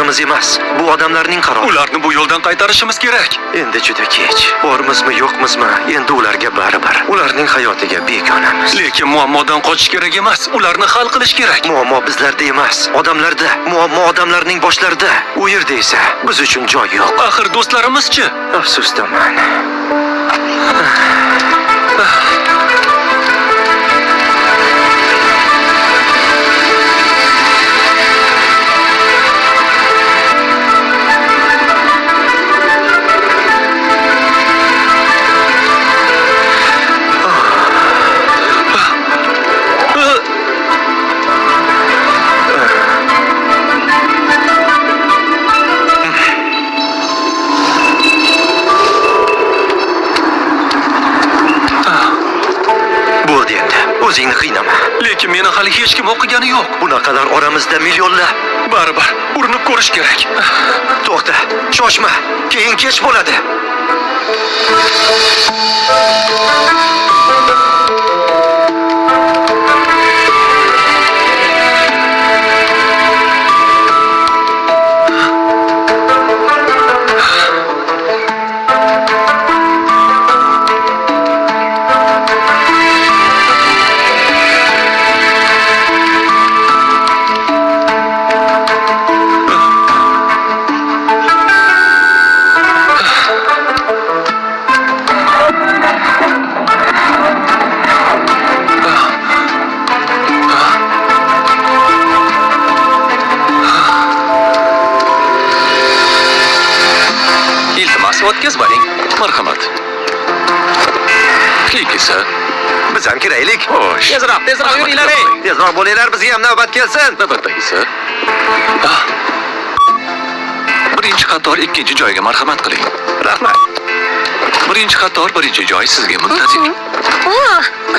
qarorimiz emas. Bu odamlarning qarori. Ularni bu yo'ldan qaytarishimiz kerak. Endi juda kech. Bormizmi, yo'qmizmi? Endi ularga baribir. Ularning hayotiga begonamiz. Lekin muammodan qochish kerak emas, ularni hal qilish kerak. Muammo bizlarda emas, odamlarda. Muammo odamlarning boshlarida. U yerda esa biz uchun joy yo'q. Axir do'stlarimiz-chi? Afsusdaman. O'zingni qiynama. Lekin meni hali hech kim o'qigani yo'q. Bunaqalar oramizda millionlar. Baribir urinib ko'rish kerak. To'xta, shoshma. Keyin kech bo'ladi. O'tkazmaning. Marhamat. Kekisi. Biz ham kiraylik. Xo'sh. Tezroq yuringlar. Tezroq bo'linglar, bizga ham navbat kelsin. Navbatdagisi. Birinchi qator ikkinchi joyga marhamat qiling. Rahmat. Birinchi qator birinchi joy sizga muntazir.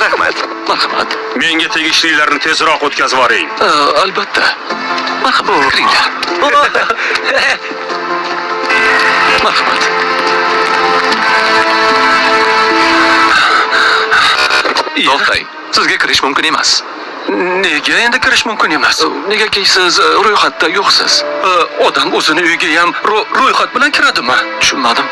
Rahmat. Marhamat. Menga tegishlilarni tezroq o'tkazib yuboring. Albatta. Marhamat, kiringlar. Marhamat. To'xtang. Sizga kirish mumkin emas. Nega endi kirish mumkin emas? Negaki siz ro'yxatda yo'qsiz. Odam o'zini uyiga ham ro'yxat bilan kiradimi? Tushunmadim.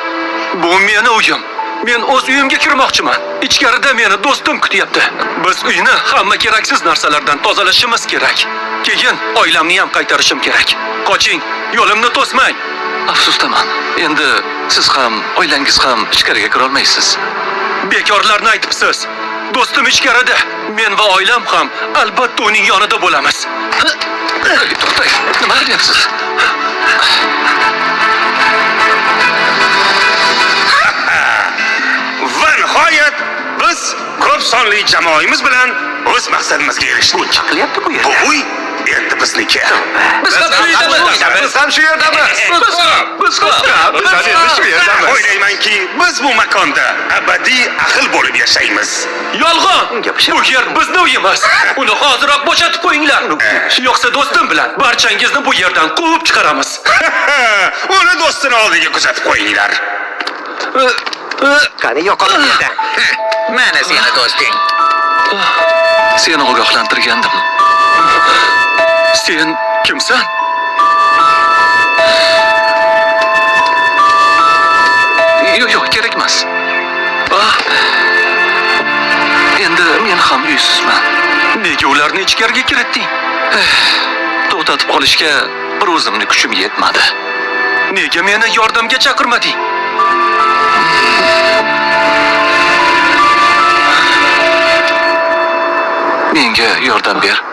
Bu meni uyim. Men o'z uyimga kirmoqchiman. Ichkarida meni do'stim kutyapti. Biz uyni hamma keraksiz narsalardan tozalashimiz kerak. Keyin oilamni ham qaytarishim kerak. Qoching, yo'limni to'smang. Afsusdaman. Endi siz ham, oilangiz ham ichkariga kira olmaysiz. Bekorlarni aytibsiz. Do'stim ichkarida. Men va oilam ham albatta uning yonida bo'lamiz. To'xtang. Nima qilyapsiz? Va nihoyat biz ko'p sonli jamoamiz bilan o'z maqsadimizga erishdik. Qilyapti bu Bu uy endi bizniki. Biz ham shu yerdamiz. Biz shu yerdamiz. O'ylaymanki, biz bu makonda abadiy ahil bo'lib yashaymiz. Yolg'on. Bu yer bizni uyimiz. Uni hoziroq bo'shatib qo'yinglar. Yo'qsa do'stim bilan barchangizni bu yerdan quvib chiqaramiz. Uni do'stini oldiga kuzatib qo'yinglar. Qani yo'qolib yerdan. Mana seni do'sting. Seni ogohlantirgandim. Sen kimsan? Yo'q, kerak emas. Endi men ham uysizman. Nega ularni ichkariga kiritding? To'xtatib qolishga bir o'zimni kuchim yetmadi. Nega meni yordamga chaqirmading? Menga yordam ber.